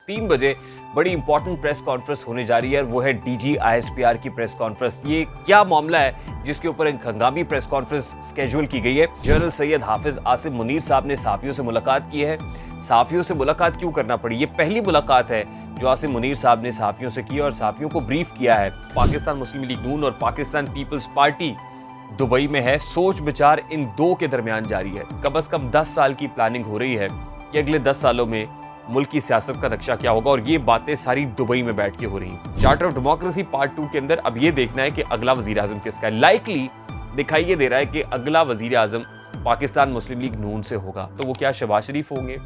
3 बजे बड़ी important press conference होने जा रही है और वो है डीजी आईएसपीआर की प्रेस कॉन्फ्रेंस। ये क्या मामला है जिसके ऊपर एक हंगामी प्रेस कॉन्फ्रेंस स्केड्यूल की गई है? जनरल सैयद हाफिज आसिम मुनीर साहब ने सहाफियों से मुलाकात की है। सहाफियों से मुलाकात क्यों करना पड़ी? ये पहली मुलाकात है जो आसिम मुनीर साहब ने सहाफियों से की और सहाफियों को ब्रीफ किया है। पाकिस्तान मुस्लिम लीग नून और पाकिस्तान पीपल्स पार्टी दुबई में है। सोच विचार इन दो के दरमियान जारी है। कम से कम 10 साल की प्लानिंग हो रही है कि अगले 10 सालों में मुल्क की सियासत का नक्शा क्या होगा और ये बातें सारी दुबई में बैठ के हो रही हैं। चार्टर ऑफ डेमोक्रेसी पार्ट 2 के अंदर अब ये देखना है कि अगला वजीर आजम किसका है। लाइकली दिखाई ये दे रहा है कि अगला वजीर आजम पाकिस्तान मुस्लिम लीग नून से होगा। तो वो क्या शहबाज शरीफ होंगे,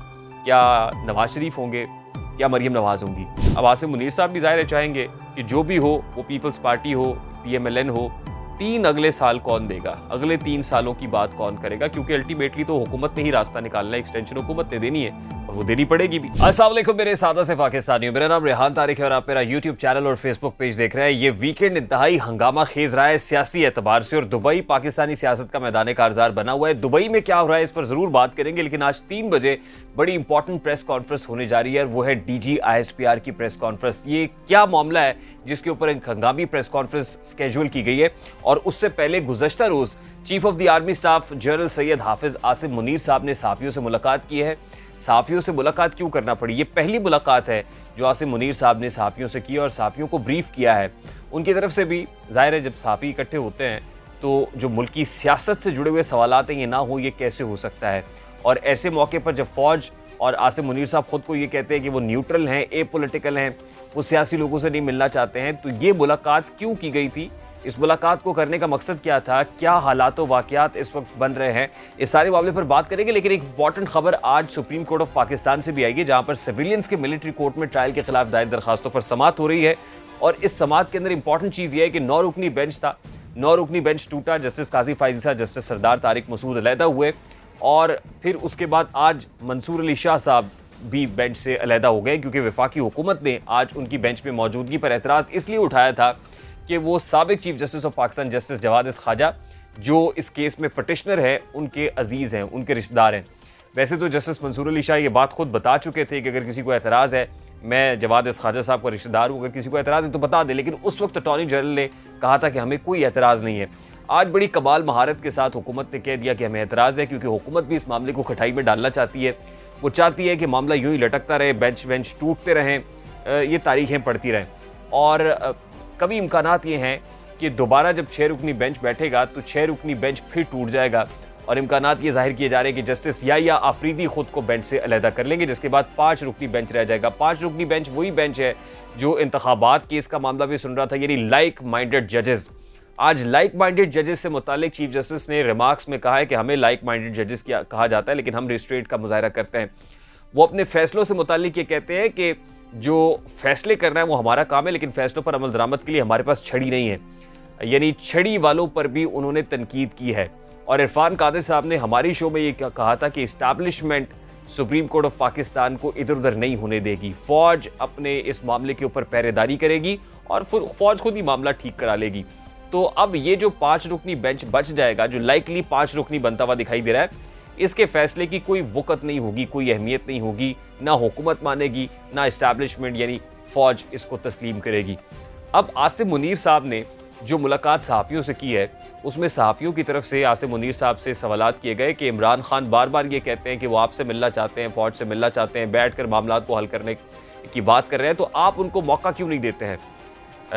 क्या नवाज शरीफ होंगे, क्या मरियम नवाज होंगी? अब आसिम मुनीर साहब भी जाहिर चाहेंगे कि जो भी हो, वो पीपल्स पार्टी हो, पीएमएलएन हो, 3 अगले साल कौन देगा, अगले 3 सालों की बात कौन करेगा? क्योंकि अल्टीमेटली तो हुकूमत ने ही रास्ता निकालना है, एक्सटेंशन हुकूमत ने देनी है और वो देनी पड़ेगी भी। अस्सलाम वालेकुम मेरे सादा से पाकिस्तानियों, मेरा नाम रेहान तारिक है और आप मेरा यूट्यूब चैनल और फेसबुक पेज देख रहे हैं। ये वीकेंड इंतहाई हंगामा खेज रहा है सियासी एतबार से और दुबई पाकिस्तानी सियासत का मैदान कारजार बना हुआ है। दुबई में क्या हो रहा है इस पर जरूर बात करेंगे, लेकिन आज 3 बजे बड़ी इंपॉर्टेंट प्रेस कॉन्फ्रेंस होने जा रही है और वो है डीजी आईएसपीआर की प्रेस कॉन्फ्रेंस। ये क्या मामला है जिसके ऊपर एक हंगामी प्रेस कॉन्फ्रेंस स्केड्यूल की गई है? और उससे पहले गुज़श्ता रोज chief of the army staff general Syed हाफिज आसिम मुनीर साहब ने सहाफियों से मुलाकात की है। सहाफियों से मुलाकात क्यों करना पड़ी? ये पहली मुलाकात है जो आसिम मुनीर साहब ने सहाफियों से की और सहाफियों को ब्रीफ किया है। उनकी तरफ से भी जाहिर है जब सहाफी इकट्ठे होते हैं तो जो मुल्क की सियासत से जुड़े हुए सवालात हैं ये ना हो, ये कैसे हो सकता है? और ऐसे मौके पर जब फौज और आसिम मुनीर साहब खुद को ये कहते हैं कि वो न्यूट्रल हैं, ए पॉलिटिकल हैं, वो सियासी लोगों से नहीं मिलना चाहते हैं, तो ये मुलाकात क्यों की गई थी? इस मुलाकात को करने का मकसद क्या था? क्या हालात व वाक़यात इस वक्त बन रहे हैं? इस सारे मामले पर बात करेंगे, लेकिन एक इंपॉर्टेंट खबर आज सुप्रीम कोर्ट ऑफ पाकिस्तान से भी आई है, जहां पर सिविलियंस के मिलिट्री कोर्ट में ट्रायल के खिलाफ दायर दरखास्तों पर समाअत हो रही है। और इस समाअत के अंदर इंपॉर्टेंट चीज़ ये है कि 9 रुकनी बेंच था, 9 रुकनी बेंच टूटा। जस्टिस काजी फाइज़ी, जस्टिस सरदार तारिक मसूद अलहदा हुए और फिर उसके बाद आज मंसूर अली शाह साहब भी बेंच से अलहदा हो गए, क्योंकि वफाकी हुकूमत ने आज उनकी बेंच में मौजूदगी पर एतराज़ इसलिए उठाया था कि वो साबिक chief justice of Pakistan justice Jawad Khawaja, जो इस केस में पटिशनर है, उनके अजीज़ हैं, उनके रिश्तेदार हैं। वैसे तो जस्टिस मंसूर अली शाह ये बात खुद बता चुके थे कि अगर किसी को एतराज़ है, मैं जवाद ख्वाजा साहब का रिश्तेदार हूँ, अगर किसी को एतराज़ है तो बता दें। लेकिन उस वक्त अटॉर्नी जनरल ने कहा था कि हमें कोई एतराज़ नहीं है। आज बड़ी कमाल महारत के साथ हुकूमत ने कह दिया कि हमें एतराज़ है, क्योंकि हुकूमत भी इस मामले को खटाई में डालना चाहती है। वो चाहती है कि मामला यूँ ही लटकता रहे, बेंच वेंच टूटते रहें, ये तारीखें पढ़ती रहें। और कभी इम्कानात ये हैं कि दोबारा जब 6 रुकनी बेंच बैठेगा तो 6 रुकनी बेंच फिर टूट जाएगा और इम्कानात ये जाहिर किए जा रहे हैं कि जस्टिस या आफरीदी खुद को बेंच से अलहदा कर लेंगे, जिसके बाद 5 रुकनी बेंच रह जाएगा। 5 रुकनी बेंच वही बेंच है जो इंतखाबात केस का मामला भी सुन रहा था, यानी लाइक माइंडेड जजेस। आज लाइक माइंडेड जजेस से मुतालिक चीफ जस्टिस ने रिमार्क्स में कहा है कि हमें लाइक माइंडेड जजेस कहा जाता है, लेकिन हम रिस्ट्रेंट का मुजाहरा करते हैं। वो अपने फैसलों से मुतालिक ये कहते हैं कि जो फैसले करना है वो हमारा काम है, लेकिन फैसलों पर अमल दरामद के लिए हमारे पास छड़ी नहीं है। यानी छड़ी वालों पर भी उन्होंने तनकीद की है। और इरफान कादिर साहब ने हमारी शो में ये कहा था कि establishment supreme court of Pakistan को इधर उधर नहीं होने देगी, फौज अपने इस मामले के ऊपर पहरेदारी करेगी और फौज खुद ही मामला ठीक करा लेगी। तो अब ये जो 5 रुकनी बेंच बच जाएगा, जो लाइकली 5 रुकनी बनता हुआ दिखाई दे रहा है, इसके फैसले की कोई वक़्त नहीं होगी, कोई अहमियत नहीं होगी, ना हुकूमत मानेगी, ना इस्टेब्लिशमेंट यानी फ़ौज इसको तस्लीम करेगी। अब आसिम मुनीर साहब ने जो मुलाकात सहाफ़ियों से की है, उसमें सहाफ़ियों की तरफ से आसिम मुनीर साहब से सवालात किए गए कि इमरान खान बार बार ये कहते हैं कि वो आपसे मिलना चाहते हैं, फ़ौज से मिलना चाहते हैं, बैठ कर मामला को हल करने की बात कर रहे हैं, तो आप उनको मौका क्यों नहीं देते हैं?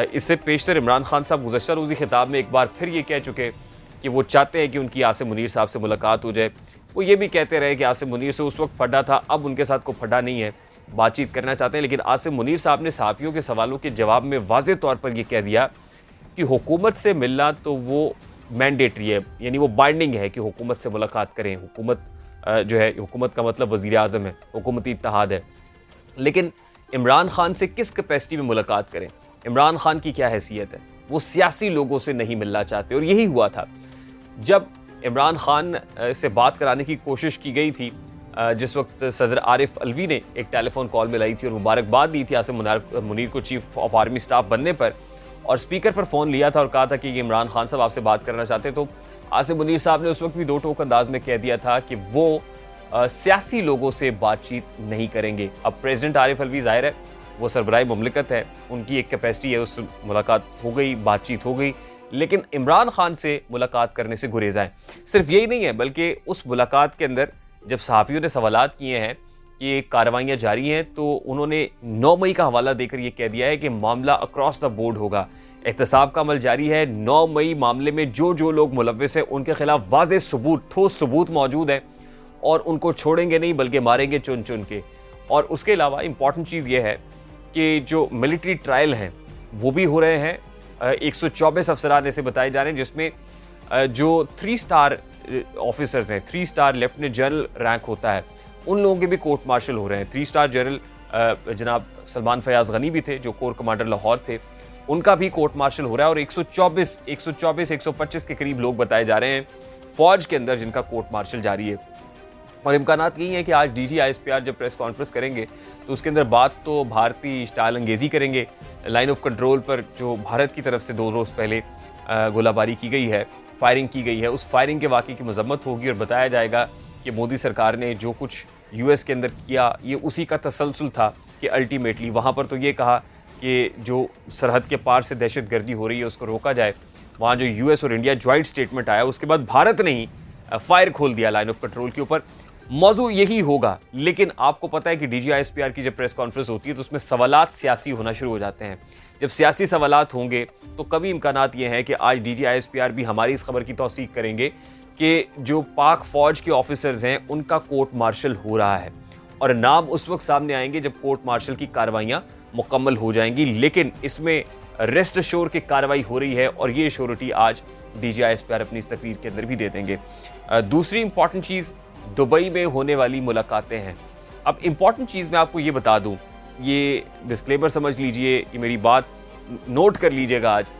इससे पेशतर इमरान खान साहब गुज़श्ता रोज़ी खिताब में एक बार फिर ये कह चुके कि वो चाहते हैं कि उनकी आसिम मुनीर साहब से मुलाकात हो जाए। वो ये भी कहते रहे कि आसिम मुनीर से उस वक्त फटा था, अब उनके साथ कोई फटा नहीं है, बातचीत करना चाहते हैं। लेकिन आसिम मुनीर साहब ने सहाफ़ियों के सवालों के जवाब में वाज़े तौर पर यह कह दिया कि हुकूमत से मिलना तो वो मैंडेटरी है, यानी वो बाइंडिंग है कि हुकूमत से मुलाकात करें। हुकूमत जो है, हुकूमत का मतलब वज़ीर आज़म है, हुकूमती इत्तेहाद है, लेकिन इमरान खान से किस कैपेसिटी में मुलाकात करें? इमरान खान की क्या हैसियत है? वो सियासी लोगों से नहीं मिलना चाहते। और यही हुआ था जब इमरान खान से बात कराने की कोशिश की गई थी, जिस वक्त सदर आरिफ अलवी ने एक टेलीफोन कॉल में लाई थी और मुबारकबाद दी थी आसिम मुनीर को चीफ ऑफ आर्मी स्टाफ बनने पर, और स्पीकर पर फ़ोन लिया था और कहा था कि ये इमरान खान साहब आपसे बात करना चाहते हैं, तो आसिम मुनीर साहब ने उस वक्त भी दो टोक अंदाज में कह दिया था कि वो सियासी लोगों से बातचीत नहीं करेंगे। अब प्रेसिडेंट आरिफ अलवी ज़ाहिर है वो सरबराह मुमलिकत है, उनकी एक कैपेसिटी है, उस मुलाकात हो गई, बातचीत हो गई, लेकिन इमरान खान से मुलाकात करने से गुरेज़ आए। सिर्फ यही नहीं है, बल्कि उस मुलाकात के अंदर जब सहाफ़ियों ने सवालात किए हैं कि कार्रवाइयाँ जारी हैं, तो उन्होंने 9 मई का हवाला देकर यह कह दिया है कि मामला अक्रॉस द बोर्ड होगा, एहतसाब का अमल जारी है। 9 मई मामले में जो जो लोग मुलव्विस हैं उनके खिलाफ वाज़ेह सबूत, ठोस सबूत मौजूद है और उनको छोड़ेंगे नहीं बल्कि मारेंगे चुन चुन के। और उसके अलावा इंपॉर्टेंट चीज़ ये है कि जो मिलिट्री ट्रायल हैं वो भी हो रहे हैं। 124 अफसरान ऐसे बताए जा रहे हैं जिसमें जो 3 स्टार ऑफिसर्स हैं, 3 स्टार लेफ्टिनेंट जनरल रैंक होता है, उन लोगों के भी कोर्ट मार्शल हो रहे हैं। 3 स्टार जनरल जनाब सलमान फयाज गनी भी थे जो कोर कमांडर लाहौर थे, उनका भी कोर्ट मार्शल हो रहा है। और 125 के करीब लोग बताए जा रहे हैं फौज के अंदर जिनका कोर्ट मार्शल जारी है। और इम्कानात यही है कि आज डीजी आईएसपीआर जब प्रेस कॉन्फ्रेंस करेंगे तो उसके अंदर बात तो भारतीय स्टाइल अंगेजी करेंगे। लाइन ऑफ कंट्रोल पर जो भारत की तरफ से 2 रोज़ पहले गोलाबारी की गई है, फायरिंग की गई है, उस फायरिंग के वाक़े की मजम्मत होगी और बताया जाएगा कि मोदी सरकार ने जो कुछ यूएस के अंदर किया ये उसी का तसलसल था कि अल्टीमेटली वहाँ पर तो ये कहा कि जो सरहद के पार से दहशतगर्दी हो रही है उसको रोका जाए। वहाँ जो यूएस और इंडिया जॉइंट स्टेटमेंट आया उसके बाद भारत ने ही फायर खोल दिया लाइन ऑफ कंट्रोल के ऊपर। मौजू यही होगा, लेकिन आपको पता है कि डीजी आईएसपीआर की जब प्रेस कॉन्फ्रेंस होती है तो उसमें सवालात सियासी होना शुरू हो जाते हैं। जब सियासी सवालात होंगे तो कभी इम्कानात ये हैं कि आज डीजी आईएसपीआर भी हमारी इस खबर की तौसीक करेंगे कि जो पाक फौज के ऑफिसर्स हैं उनका कोर्ट मार्शल हो रहा है, और नाम उस वक्त सामने आएंगे जब कोर्ट मार्शल की कार्रवाइयाँ मुकम्मल हो जाएंगी। लेकिन इसमें रेस्ट अश्योर की कार्रवाई हो रही है और ये श्योरिटी आज डीजी आईएसपीआर अपनी इस तकरीर के अंदर भी दे देंगे। दूसरी इंपॉर्टेंट चीज़ दुबई में होने वाली मुलाकातें हैं। अब इंपॉर्टेंट चीज़ मैं आपको ये बता दूं, ये डिस्क्लेमर समझ लीजिए, ये मेरी बात नोट कर लीजिएगा आज,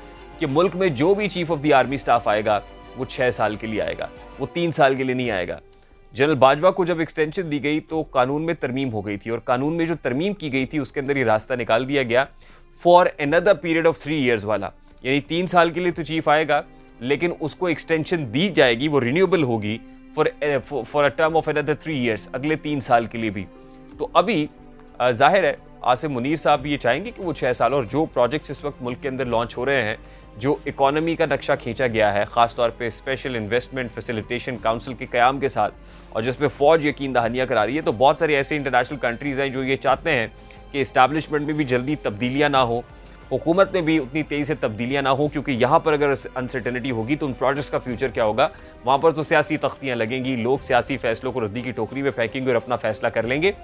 कि मुल्क में जो भी chief of the army staff आएगा वो 6 साल के लिए आएगा, वो 3 साल के लिए नहीं आएगा। जनरल बाजवा को जब एक्सटेंशन दी गई तो कानून में तरमीम हो गई थी, और कानून में जो तरमीम की गई थी उसके अंदर ये रास्ता निकाल दिया गया for another period of 3 years वाला, यानी 3 साल के लिए तो चीफ आएगा लेकिन उसको एक्सटेंशन दी जाएगी, वो रिन्यूएबल होगी for a term of another 3 years, अगले 3 साल के लिए भी। तो अभी जाहिर है आसिम मुनीर साहब भी ये चाहेंगे कि वो 6 साल, और जो प्रोजेक्ट्स इस वक्त मुल्क के अंदर लॉन्च हो रहे हैं, जो इकोनॉमी का नक्शा खींचा गया है ख़ासतौर पे स्पेशल इन्वेस्टमेंट फैसिलिटेशन काउंसिल के क़याम के साथ, और जिसमें फ़ौज यकीन दहानियाँ करा रही है, तो बहुत सारे ऐसे इंटरनेशनल कंट्रीज़ हैं जो ये चाहते हैं कि इस्टेब्लिशमेंट में भी जल्दी तब्दीलियाँ ना हो, हुकूमत में भी उतनी तेज़ी से तब्दीलियाँ ना हो, क्योंकि यहाँ पर अगर अनसर्टेनिटी होगी तो उन प्रोजेक्ट्स का फ्यूचर क्या होगा। वहाँ पर तो सियासी तख्तियाँ लगेंगी, लोग सियासी फैसलों को रद्दी की टोकरी में फेंकेंगे और अपना फैसला कर लेंगे।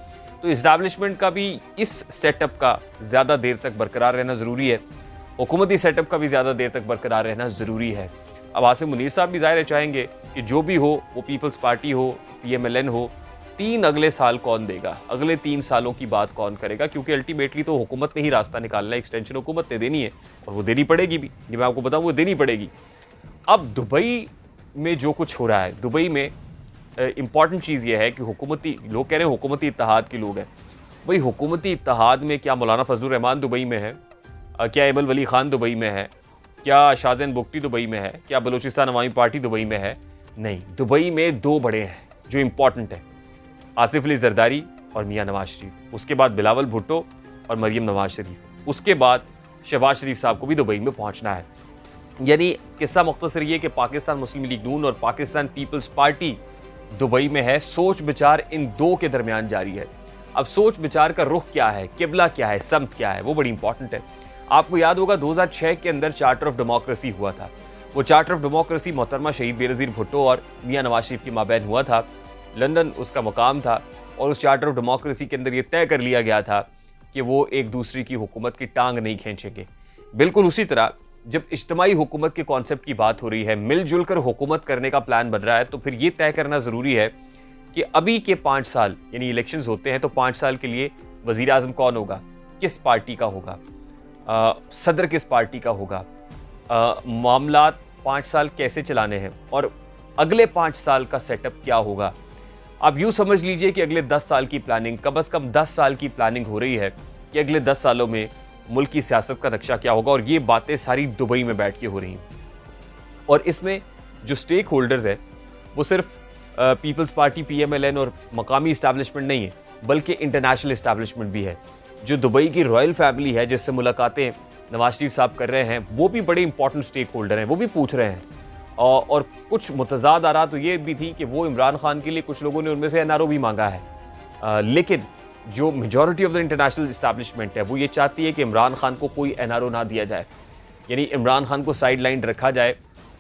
तो इस्टेब्लिशमेंट का भी इस सेटअप का ज़्यादा देर तक बरकरार रहना ज़रूरी है, हुकूमती सेटअप का भी ज़्यादा देर तक बरकरार रहना ज़रूरी है। अब आसिम मुनीर साहब भी ज़ाहिर चाहेंगे कि जो भी हो, वो पीपल्स पार्टी हो, PMLN हो, 3 अगले साल कौन देगा, अगले 3 सालों की बात कौन करेगा, क्योंकि अल्टीमेटली तो हुकूमत ने ही रास्ता निकालना है, एक्सटेंशन हुकूमत ने देनी है और वो देनी पड़ेगी भी, ये मैं आपको बताऊँ, वो देनी पड़ेगी। अब दुबई में जो कुछ हो रहा है, दुबई में इंपॉर्टेंट चीज़ ये है कि हुकूमती लोग कह रहे हैं हुकूमती इत्तेहाद के लोग हैं, भाई हुकूमती इत्तेहाद में क्या मौलाना फजलुर रहमान दुबई में है, क्या एमल वली खान दुबई में है, क्या शाहजैन बुख्ती दुबई में है, क्या बलूचिस्तान अवामी पार्टी दुबई में है? नहीं, दुबई में 2 बड़े हैं जो इंपॉर्टेंट हैं, आसिफ अली जरदारी और मियां नवाज शरीफ, उसके बाद बिलावल भुट्टो और मरियम नवाज शरीफ, उसके बाद शहबाज शरीफ साहब को भी दुबई में पहुंचना है। यानी किस्सा मुख्तसर ये कि पाकिस्तान मुस्लिम लीग नून और पाकिस्तान पीपल्स पार्टी दुबई में है। सोच विचार इन 2 के दरमियान जारी है। अब सोच विचार का रुख क्या है, किबला क्या है, समत क्या है, वो बड़ी इंपॉर्टेंट है। आपको याद होगा 2006 के अंदर चार्टर ऑफ डेमोक्रेसी हुआ था। वो चार्टर ऑफ डेमोक्रेसी मोहतरमा शहीद बेनज़ीर भुट्टो और मियां नवाज शरीफ के माबैन हुआ था, लंदन उसका मकाम था, और उस चार्टर ऑफ डेमोक्रेसी के अंदर ये तय कर लिया गया था कि वो एक दूसरे की हुकूमत की टांग नहीं खींचेंगे। बिल्कुल उसी तरह जब इज्तिमाई हुकूमत के कॉन्सेप्ट की बात हो रही है, मिलजुल कर हुकूमत करने का प्लान बन रहा है, तो फिर ये तय करना ज़रूरी है कि अभी के 5 साल यानी इलेक्शंस होते हैं तो 5 साल के लिए वज़ीर आज़म कौन होगा, किस पार्टी का होगा, सदर किस पार्टी का होगा, मामलात 5 साल कैसे चलाने हैं, और अगले 5 साल का सेटअप क्या होगा। आप यूँ समझ लीजिए कि अगले 10 साल की प्लानिंग, कम अज़ कम 10 साल की प्लानिंग हो रही है कि अगले 10 सालों में मुल्क की सियासत का नक्शा क्या होगा, और ये बातें सारी दुबई में बैठ के हो रही हैं। और इसमें जो स्टेक होल्डर्स हैं वो सिर्फ पीपल्स पार्टी PMLN और मकामी इस्टेब्लिशमेंट नहीं है, बल्कि इंटरनेशनल इस्टेब्लिशमेंट भी है। जो दुबई की रॉयल फैमिली है जिससे मुलाकातें नवाज शरीफ साहब कर रहे हैं, वो भी बड़े इंपॉर्टेंट स्टेक होल्डर हैं, वो भी पूछ रहे हैं। और कुछ मुतज़ाद आरा तो ये भी थी कि वो इमरान खान के लिए कुछ लोगों ने उनमें से NRO भी मांगा है, लेकिन जो majority of the international establishment है वो ये चाहती है कि इमरान खान को कोई NRO ना दिया जाए, यानी इमरान खान को साइड लाइन रखा जाए,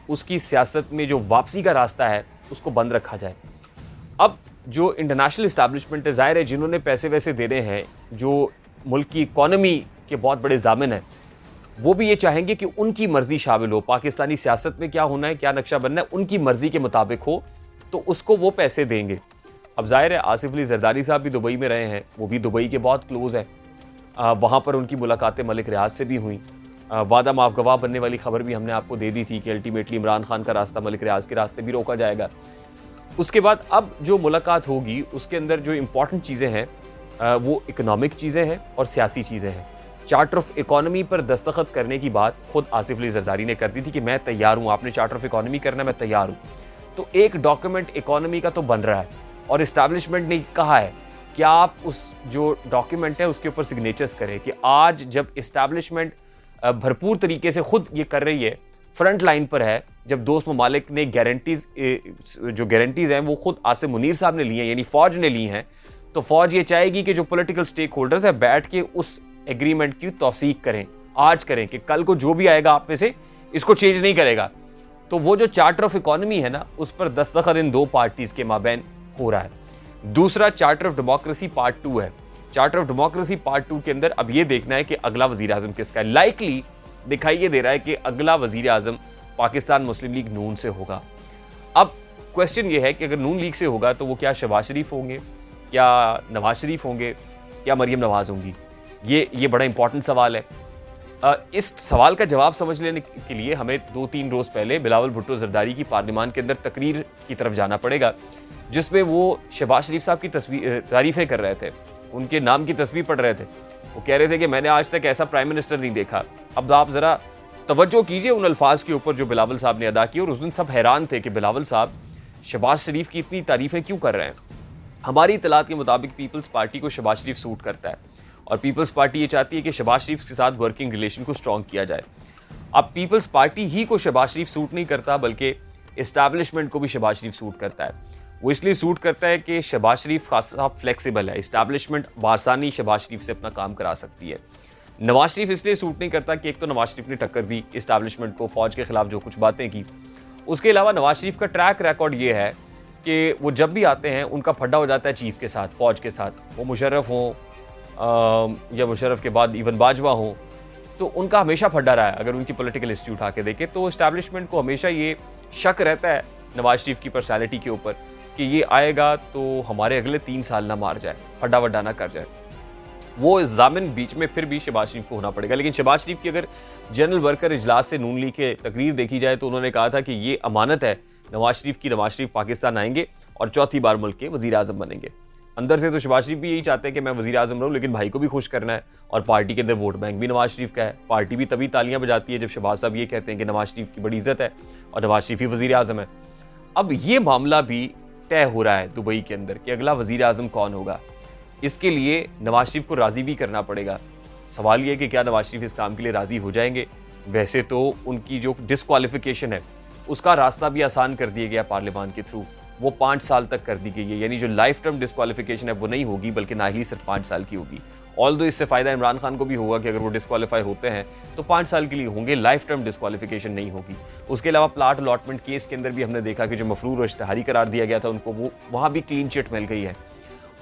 उसकी सियासत में जो वापसी का रास्ता है उसको बंद रखा जाए। अब जो इंटरनेशनल इस्टेब्लिशमेंट है, ज़ाहिर है जिन्होंने पैसे वैसे देने हैं, जो मुल्क की इकॉनमी के बहुत बड़े ज़ामिन हैं, वो भी ये चाहेंगे कि उनकी मर्ज़ी शामिल हो, पाकिस्तानी सियासत में क्या होना है, क्या नक्शा बनना है, उनकी मर्ज़ी के मुताबिक हो, तो उसको वो पैसे देंगे। अब ज़ाहिर है आसिफ अली जरदारी साहब भी दुबई में रहे हैं, वो भी दुबई के बहुत क्लोज़ हैं। वहाँ पर उनकी मुलाकातें मलिक रियाज से भी हुई। वादा माफ गवाह बनने वाली खबर भी हमने आपको दे दी थी कि अल्टीमेटली इमरान खान का रास्ता मलिक रियाज के रास्ते भी रोका जाएगा। उसके बाद अब जो मुलाकात होगी उसके अंदर जो इम्पॉर्टेंट चीज़ें हैं वो इकोनॉमिक चीज़ें हैं और सियासी चीज़ें हैं। चार्टर ऑफ इकोनॉमी पर दस्तखत करने की बात खुद आसिफ अली जरदारी ने कर दी थी कि मैं तैयार हूँ, आपने चार्टर ऑफ इकोनॉमी करना, मैं तैयार हूँ। तो एक डॉक्यूमेंट इकोनॉमी का तो बन रहा है और इस्टेब्लिशमेंट ने कहा है कि आप उस जो डॉक्यूमेंट है उसके ऊपर सिग्नेचर्स करें कि आज जब इस्टेब्लिशमेंट भरपूर तरीके से खुद ये कर रही है, फ्रंट लाइन पर है, जब दोस्त ममालिक ने जो गारंटीज़ हैं वो खुद आसिम मुनीर साहब ने ली हैं, यानी फ़ौज ने ली हैं, तो फ़ौज ये चाहेगी कि जो पॉलिटिकल स्टेक होल्डर्स हैं बैठ के उस एग्रीमेंट की तौसीक करें, आज करें, कि कल को जो भी आएगा आप में से इसको चेंज नहीं करेगा। तो वो जो चार्टर ऑफ इकोनॉमी है ना, उस पर दस्तखत इन दो पार्टीज़ के माबैन हो रहा है। दूसरा चार्टर ऑफ डेमोक्रेसी पार्ट 2 है। चार्टर ऑफ डेमोक्रेसी पार्ट 2 के अंदर अब ये देखना है कि अगला वजीर आज़म किसका है। लाइकली दिखाई ये दे रहा है कि अगला वजीर आज़म पाकिस्तान मुस्लिम लीग नून से होगा। अब क्वेश्चन ये है कि अगर नून लीग से होगा तो वो क्या शहबाज शरीफ होंगे, क्या नवाज शरीफ होंगे, क्या मरियम नवाज होंगी? ये बड़ा इंपॉर्टेंट सवाल है। इस सवाल का जवाब समझ लेने के लिए हमें 2-3 रोज़ पहले बिलावल भुट्टो जरदारी की पार्लियामान के अंदर तकरीर की तरफ जाना पड़ेगा, जिसमें वो शहबाज शरीफ साहब की तारीफ़ें कर रहे थे, उनके नाम की तस्बीह पढ़ रहे थे। वो कह रहे थे कि मैंने आज तक ऐसा प्राइम मिनिस्टर नहीं देखा। अब आप ज़रा तवज्जो कीजिए उन अल्फाज के ऊपर जो बिलावल साहब ने अदा किए, और उस दिन सब हैरान थे कि बिलावल साहब शहबाज शरीफ की इतनी तारीफ़ें क्यों कर रहे हैं। हमारी इतलात के मुताबिक पीपल्स पार्टी को शहबाज शरीफ सूट करता है और पीपल्स पार्टी ये चाहती है कि शहबाज शरीफ के साथ वर्किंग रिलेशन को स्ट्रॉन्ग किया जाए। अब पीपल्स पार्टी ही को शहबाज शरीफ सूट नहीं करता, बल्कि इस्टेब्लिशमेंट को भी शहबाज शरीफ सूट करता है। वो इसलिए सूट करता है कि शहबाज शरीफ खासा फ्लेक्सिबल है, इस्टेब्लिशमेंट बासानी शहबाज शरीफ से अपना काम करा सकती है। नवाज शरीफ इसलिए सूट नहीं करता कि एक तो नवाज शरीफ ने टक्कर दी इस्टेब्लिशमेंट को, फौज के खिलाफ जो कुछ बातें की। उसके अलावा नवाज शरीफ का ट्रैक रिकॉर्ड ये है कि वो जब भी आते हैं उनका फड्डा हो जाता है चीफ के साथ, फौज के साथ, वो मुशर्रफ हों या मुशर्रफ के बाद इवन बाजवा हो, तो उनका हमेशा फड्डा रहा है। अगर उनकी पॉलिटिकल हिस्ट्री उठा के देखें तो इस्टेब्लिशमेंट को हमेशा ये शक रहता है नवाज शरीफ की पर्सनैलिटी के ऊपर कि ये आएगा तो हमारे अगले 3 साल ना मार जाए, फड्डा वड्डा ना कर जाए। वो जामिन बीच में फिर भी शहबाज शरीफ को होना पड़ेगा। लेकिन शहबाज शरीफ की अगर जनरल वर्कर इजलास से नून लीग के तकरीर देखी जाए तो उन्होंने कहा था कि ये अमानत है नवाज शरीफ की, नवाज शरीफ पाकिस्तान आएंगे और चौथी बार मुल्क के वज़ीर आज़म बनेंगे। अंदर से तो शहबाज शरीफ भी यही चाहते हैं कि मैं वज़ीर आज़म रहूँ, लेकिन भाई को भी खुश करना है, और पार्टी के अंदर वोट बैंक भी नवाज शरीफ का है। पार्टी भी तभी तालियां बजाती है जब शहबाज साहब ये कहते हैं कि नवाज शरीफ की बड़ी इज्जत है और नवाज शरीफ ही वज़ीर आज़म है। अब ये मामला भी तय हो रहा है दुबई के अंदर कि अगला वज़ीर आज़म कौन होगा। इसके लिए नवाज शरीफ को राज़ी भी करना पड़ेगा। सवाल ये कि क्या नवाज शरीफ इस काम के लिए राज़ी हो जाएंगे। वैसे तो उनकी जो डिस्क्वालिफिकेशन है उसका रास्ता भी आसान कर दिया गया पार्लियामान के थ्रू, वो 5 साल तक कर दी गई है, यानी जो लाइफ टर्म डिस्क्वालिफिकेशन है वो नहीं होगी, बल्कि नाहली सिर्फ 5 साल की होगी। ऑल्दो इससे फ़ायदा इमरान खान को भी होगा कि अगर वो डिस्क्वालीफाई होते हैं तो 5 साल के लिए होंगे, लाइफ टर्म डिस्क्वालिफिकेशन नहीं होगी। उसके अलावा प्लाट अलॉटमेंट केस के अंदर भी हमने देखा कि जो मफरूर और इश्तहारी करार दिया गया था उनको, वो वहाँ भी क्लीन चिट मिल गई है।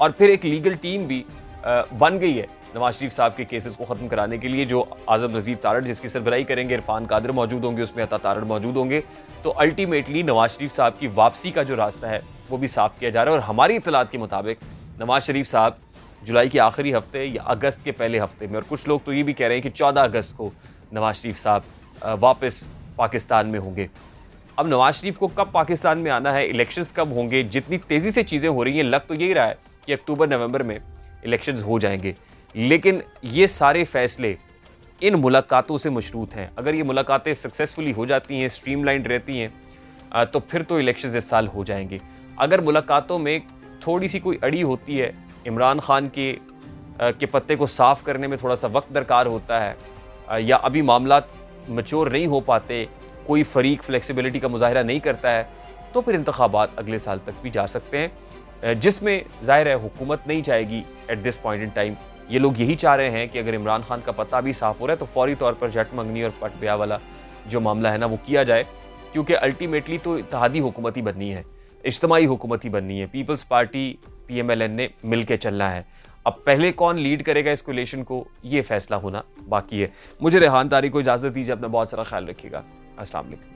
और फिर एक लीगल टीम भी बन गई है नवाज शरीफ साहब के केसेस को ख़त्म कराने के लिए, जो आज़म नज़ीर तारड़ जिसकी सरबराही करेंगे, इरफान कादर मौजूद होंगे, उसमें अता तारड़ मौजूद होंगे। तो अल्टीमेटली नवाज शरीफ साहब की वापसी का जो रास्ता है वो भी साफ किया जा रहा है। और हमारी इतलात के मुताबिक नवाज शरीफ साहब जुलाई के आखिरी हफ्ते या अगस्त के पहले हफ्ते में, और कुछ लोग तो ये भी कह रहे हैं कि 14 अगस्त को नवाज शरीफ साहब वापस पाकिस्तान में होंगे। अब नवाज शरीफ को कब पाकिस्तान में आना है, इलेक्शंस कब होंगे, जितनी तेज़ी से चीज़ें हो रही हैं, लग तो यही रहा है कि अक्टूबर नवंबर में इलेक्शंस हो जाएंगे। लेकिन ये सारे फैसले इन मुलाकातों से मशरूत हैं। अगर ये मुलाकातें सक्सेसफुली हो जाती हैं, स्ट्रीमलाइंड रहती हैं, तो फिर तो इलेक्शंस इस साल हो जाएंगे। अगर मुलाकातों में थोड़ी सी कोई अड़ी होती है, इमरान खान के पत्ते को साफ करने में थोड़ा सा वक्त दरकार होता है, या अभी मामला मैच्योर नहीं हो पाते, कोई फरीक फ्लेक्सिबिलिटी का मुजाहिरा नहीं करता है, तो फिर इंतखाबात अगले साल तक भी जा सकते हैं, जिसमें ज़ाहिर है हुकूमत नहीं चाहेगी at this point in time. ये लोग यही चाह रहे हैं कि अगर इमरान खान का पता भी साफ हो रहा है तो फौरी तौर पर जट मंगनी और पट ब्याह वाला जो मामला है ना वो किया जाए, क्योंकि अल्टीमेटली तो इत्तेहादी हुकूमत ही बननी है, इज्तिमाई हुकूमत ही बननी है। पीपल्स पार्टी PMLN ने मिल के चलना है। अब पहले कौन लीड करेगा इस कोलिशन को, ये फैसला होना बाकी है। मुझे रेहान तारी को इजाज़त दीजिए, अपना बहुत सारा ख्याल रखिएगा। अस्सलाम वालेकुम।